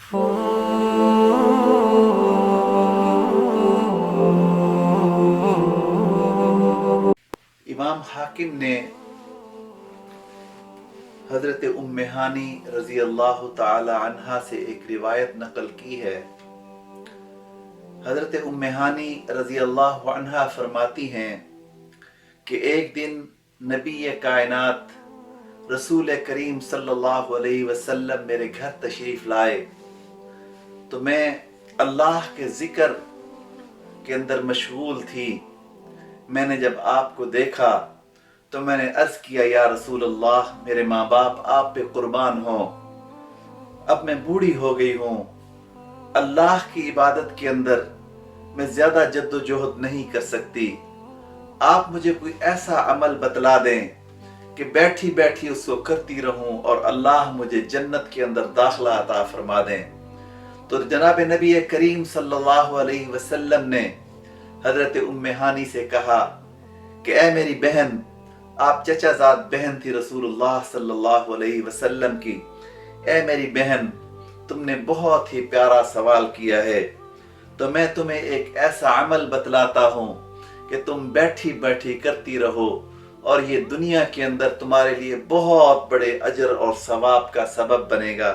امام حاکم نے حضرت ام ہانی رضی اللہ تعالی عنہا سے ایک روایت نقل کی ہے۔ حضرت ام ہانی رضی اللہ عنہا فرماتی ہیں کہ ایک دن نبی کائنات رسول کریم صلی اللہ علیہ وسلم میرے گھر تشریف لائے تو میں اللہ کے ذکر کے اندر مشغول تھی۔ میں نے جب آپ کو دیکھا تو میں نے عرض کیا یا رسول اللہ، میرے ماں باپ آپ پہ قربان ہوں، اب میں بوڑھی ہو گئی ہوں، اللہ کی عبادت کے اندر میں زیادہ جد و جہد نہیں کر سکتی، آپ مجھے کوئی ایسا عمل بتلا دیں کہ بیٹھی بیٹھی اس کو کرتی رہوں اور اللہ مجھے جنت کے اندر داخلہ عطا فرما دیں۔ تو جناب نبی کریم صلی اللہ علیہ وسلم نے حضرت ام ہانی سے کہا کہ اے میری بہن، آپ چچا زاد بہن تھی رسول اللہ صلی اللہ علیہ وسلم کی، اے میری بہن، تم نے بہت ہی پیارا سوال کیا ہے، تو میں تمہیں ایک ایسا عمل بتلاتا ہوں کہ تم بیٹھی بیٹھی کرتی رہو اور یہ دنیا کے اندر تمہارے لیے بہت بڑے اجر اور ثواب کا سبب بنے گا۔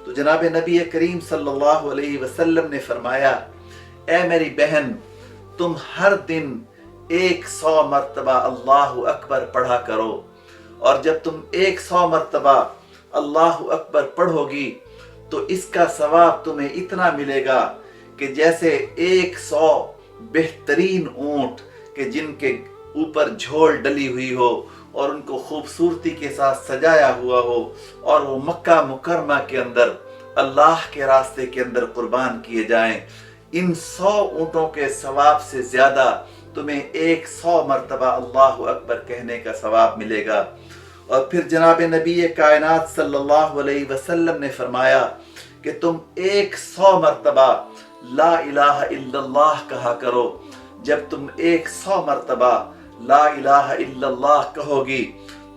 تو جناب نبی کریم صلی اللہ علیہ وسلم نے فرمایا، اے میری بہن، تم ہر دن 100 مرتبہ اللہ اکبر پڑھا کرو، اور جب تم 100 مرتبہ اللہ اکبر پڑھو گی تو اس کا ثواب تمہیں اتنا ملے گا کہ جیسے 100 بہترین اونٹ کہ جن کے اوپر جھول ڈلی ہوئی ہو اور ان کو خوبصورتی کے ساتھ سجایا ہوا ہو اور وہ مکہ مکرمہ کے اندر اللہ کے راستے کے اندر قربان کیے جائیں، ان 100 اونٹوں کے ثواب سے زیادہ تمہیں 100 مرتبہ اللہ اکبر کہنے کا ثواب ملے گا۔ اور پھر جناب نبی کائنات صلی اللہ علیہ وسلم نے فرمایا کہ تم 100 مرتبہ لا الہ الا اللہ کہا کرو۔ جب تم 100 مرتبہ لا الہ الا اللہ کہو گی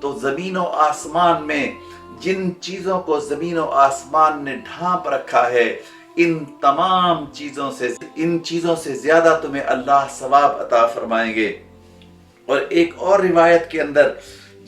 تو زمین و آسمان میں جن چیزوں کو زمین و آسمان نے ڈھانپ رکھا ہے، ان تمام چیزوں سے زیادہ تمہیں اللہ ثواب عطا فرمائیں گے۔ اور ایک اور روایت کے اندر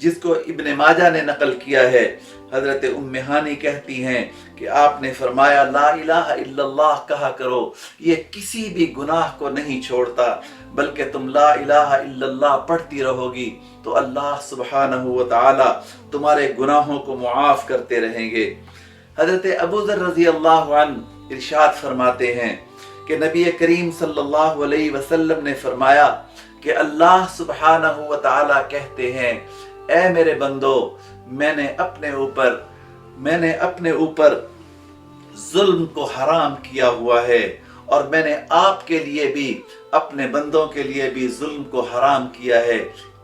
جس کو ابن ماجہ نے نقل کیا ہے، حضرت ام ہانی کہتی ہیں کہ آپ نے فرمایا لا الہ الا اللہ کہا کرو، یہ کسی بھی گناہ کو نہیں چھوڑتا، بلکہ تم لا الہ الا اللہ پڑھتی رہو گی تو اللہ سبحانہ و تعالی تمہارے گناہوں کو معاف کرتے رہیں گے۔ حضرت ابو ذر رضی اللہ عنہ ارشاد فرماتے ہیں کہ نبی کریم صلی اللہ علیہ وسلم نے فرمایا کہ اللہ سبحانہ و تعالی کہتے ہیں، اے میرے بندو، میں نے اپنے اوپر ظلم کو حرام کیا ہوا ہے، اور میں نے آپ کے لیے بھی اپنے بندوں کے لیے بھی ظلم کو حرام کیا ہے،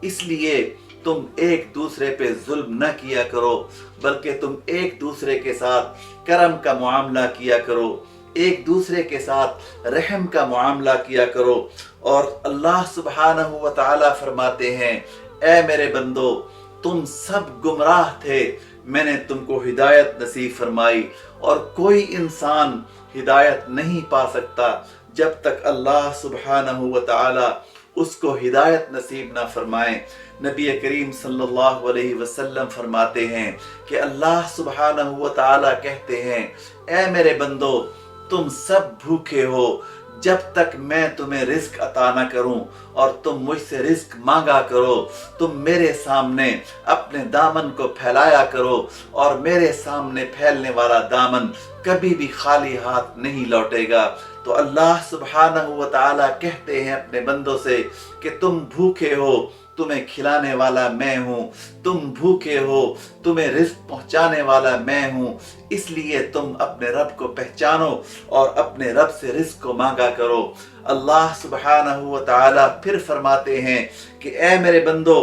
اس لیے تم ایک دوسرے پہ ظلم نہ کیا کرو، بلکہ تم ایک دوسرے کے ساتھ کرم کا معاملہ کیا کرو، ایک دوسرے کے ساتھ رحم کا معاملہ کیا کرو۔ اور اللہ سبحانہ و تعالی فرماتے ہیں، اے میرے بندو، تم سب گمراہ تھے، میں نے تم کو ہدایت نصیب فرمائی، اور کوئی انسان ہدایت نہیں پا سکتا جب تک اللہ سبحانہ و تعالی اس کو ہدایت نصیب نہ فرمائے۔ نبی کریم صلی اللہ علیہ وسلم فرماتے ہیں کہ اللہ سبحانہ و تعالی کہتے ہیں، اے میرے بندو، تم سب بھوکے ہو جب تک میں تمہیں رزق عطا نہ کروں، اور تم مجھ سے رزق مانگا کرو، تم میرے سامنے اپنے دامن کو پھیلایا کرو، اور میرے سامنے پھیلنے والا دامن کبھی بھی خالی ہاتھ نہیں لوٹے گا۔ تو اللہ سبحانہ و تعالی کہتے ہیں اپنے بندوں سے کہ تم بھوکے ہو، تمہیں کھلانے والا میں ہوں، تم بھوکے ہو، تمہیں رزق پہنچانے والا میں ہوں، اس لیے تم اپنے رب کو پہچانو اور اپنے رب سے رزق کو مانگا کرو۔ اللہ سبحانہ و تعالی پھر فرماتے ہیں کہ اے میرے بندو،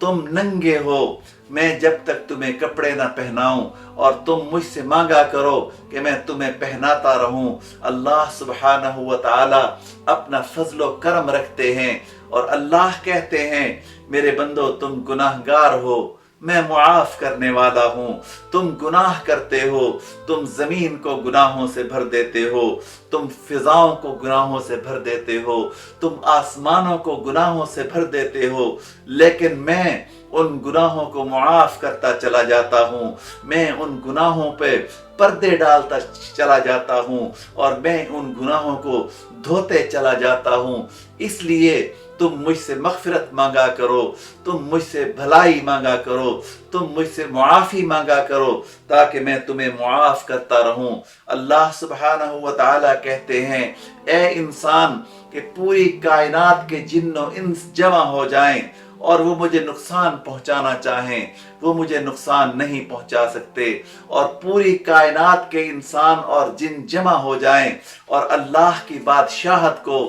تم ننگے ہو، میں جب تک تمہیں کپڑے نہ پہناؤں، اور تم مجھ سے مانگا کرو کہ میں تمہیں پہناتا رہوں۔ اللہ سبحانہ و تعالی اپنا فضل و کرم رکھتے ہیں، اور اللہ کہتے ہیں میرے بندو، تم گناہگار ہو، میں معاف کرنے والا ہوں۔ تم گناہ کرتے ہو، تم زمین کو گناہوں سے بھر دیتے ہو، تم فضاؤں کو گناہوں سے بھر دیتے ہو، تم آسمانوں کو گناہوں سے بھر دیتے ہو، لیکن میں ان گناہوں کو معاف کرتا چلا جاتا ہوں، میں ان گناہوں پہ پردے ڈالتا چلا جاتا ہوں، اور میں ان گناہوں کو دھوتے چلا جاتا ہوں۔ اس لیے تم مجھ سے مغفرت مانگا کرو، تم مجھ سے بھلائی مانگا کرو، تم مجھ سے معافی مانگا کرو، تاکہ میں تمہیں معاف کرتا رہوں۔ اللہ سبحانہ و تعالی کہتے ہیں، اے انسان، کہ پوری کائنات کے جن و انس جمع ہو جائیں اور وہ مجھے نقصان پہنچانا چاہیں، وہ مجھے نقصان نہیں پہنچا سکتے، اور پوری کائنات کے انسان اور جن جمع ہو جائیں اور اللہ کی بادشاہت کو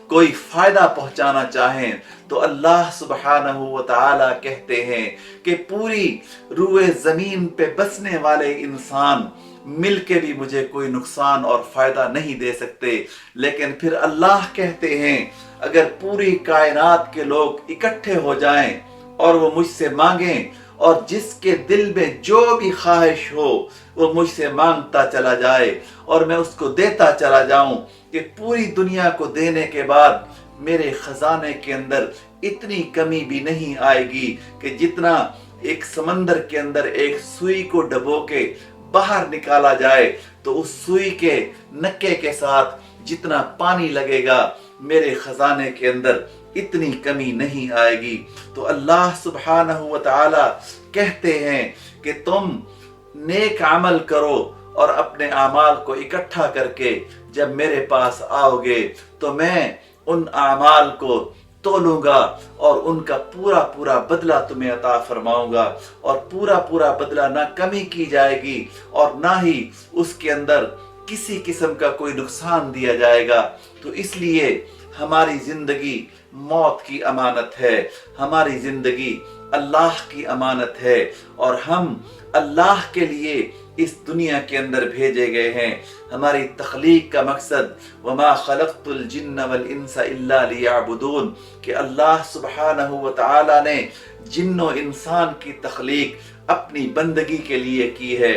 کوئی فائدہ پہنچانا چاہیں، تو اللہ سبحانہ و تعالی کہتے ہیں کہ پوری روئے زمین پہ بسنے والے انسان مل کے بھی مجھے کوئی نقصان اور فائدہ نہیں دے سکتے، لیکن پھر اللہ کہتے ہیں اگر پوری کائنات کے لوگ اکٹھے ہو جائیں اور وہ مجھ سے مانگیں، اور جس کے دل میں جو بھی خواہش ہو وہ مجھ سے مانگتا چلا جائے اور میں اس کو دیتا چلا جاؤں، کہ پوری دنیا کو دینے کے بعد میرے خزانے کے اندر اتنی کمی بھی نہیں آئے گی کہ جتنا ایک سمندر کے اندر ایک سوئی کو ڈبو کے باہر نکالا جائے تو اس سوئی کے نکے کے ساتھ جتنا پانی لگے گا میرے خزانے کے اندر اتنی کمی نہیں آئے گی۔ تو اللہ سبحانہ و تعالی کہتے ہیں کہ تم نیک عمل کرو اور اپنے اعمال کو اکٹھا کر کے جب میرے پاس آؤ گے تو میں ان اعمال کو تولوں گا اور ان کا پورا پورا بدلہ تمہیں عطا فرماؤں گا، اور پورا پورا بدلہ نہ کمی کی جائے گی اور نہ ہی اس کے اندر کسی قسم کا کوئی نقصان دیا جائے گا۔ تو اس لیے ہماری زندگی موت کی امانت ہے، ہماری زندگی اللہ کی امانت ہے، اور ہم اللہ کے لیے اس دنیا کے اندر بھیجے گئے ہیں۔ ہماری تخلیق کا مقصد وما خلقت الجن والانس الا لیعبدون، کہ اللہ سبحانہ و تعالی نے جن و انسان کی تخلیق اپنی بندگی کے لیے کی ہے،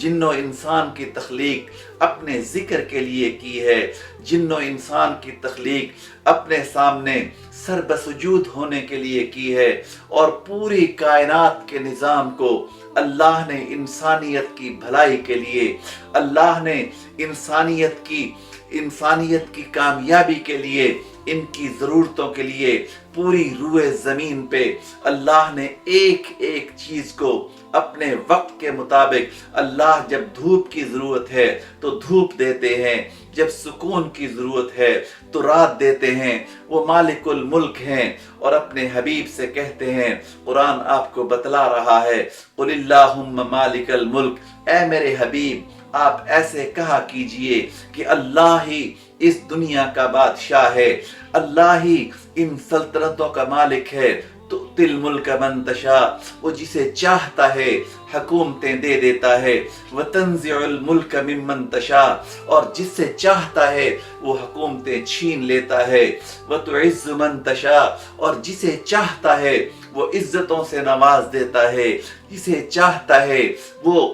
جن و انسان کی تخلیق اپنے ذکر کے لیے کی ہے، جن و انسان کی تخلیق اپنے سامنے سر بسجود ہونے کے لیے کی ہے، اور پوری کائنات کے نظام کو اللہ نے انسانیت کی بھلائی کے لیے، اللہ نے انسانیت کی کامیابی کے لیے، ان کی ضرورتوں کے لیے پوری روئے زمین پہ اللہ نے ایک ایک چیز کو اپنے وقت کے مطابق، اللہ جب دھوپ کی ضرورت ہے تو دھوپ دیتے ہیں، جب سکون کی ضرورت ہے تو رات دیتے ہیں۔ وہ مالک الملک ہیں اور اپنے حبیب سے کہتے ہیں، قرآن آپ کو بتلا رہا ہے، قل اللہم مالک الملک، اے میرے حبیب آپ ایسے کہا کیجئے کہ اللہ ہی اس دنیا کا بادشاہ ہے، اللہ ہی ان سلطنتوں کا مالک ہے، تؤتی الملک من تشاء، وہ جسے چاہتا ہے حکومتیں دے دیتا ہے، وتنزع الملک ممن تشاء، اور جس سے چاہتا ہے وہ حکومتیں چھین لیتا ہے، وتعز من تشاء، اور جسے چاہتا ہے وہ عزتوں سے نواز دیتا ہے، جسے چاہتا ہے وہ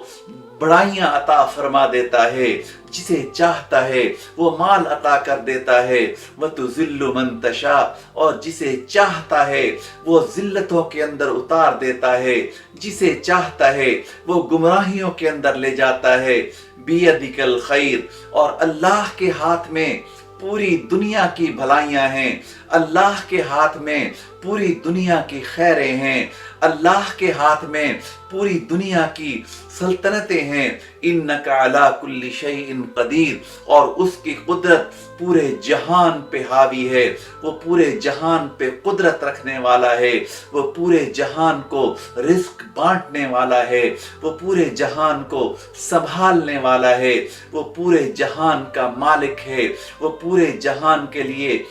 بڑائیاں عطا فرما دیتا ہے، جسے چاہتا ہے وہ مال عطا کر دیتا ہے، وَتُذِلُّ مَن تَشَاءُ، اور جسے چاہتا ہے وہ ذلتوں کے اندر اتار دیتا ہے، جسے چاہتا ہے وہ گمراہیوں کے اندر لے جاتا ہے۔ بِيَدِكَ الْخَيْرُ، اور اللہ کے ہاتھ میں پوری دنیا کی بھلائیاں ہیں، اللہ کے ہاتھ میں پوری دنیا کی خیریں ہیں، اللہ کے ہاتھ میں پوری دنیا کی سلطنتیں ہیں۔ انک علی کل شیء قدیر، اور اس کی قدرت پورے جہان پہ حاوی ہے، وہ پورے جہان پہ قدرت رکھنے والا ہے، وہ پورے جہان کو رزق بانٹنے والا ہے، وہ پورے جہان کو سنبھالنے والا ہے، وہ پورے جہان کا مالک ہے، وہ پورے جہان کے لیے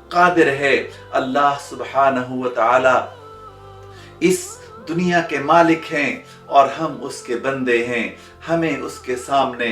قادر ہے۔ اللہ سبحانہ و تعالی اس دنیا کے مالک ہیں اور ہم اس کے بندے ہیں، ہمیں اس کے سامنے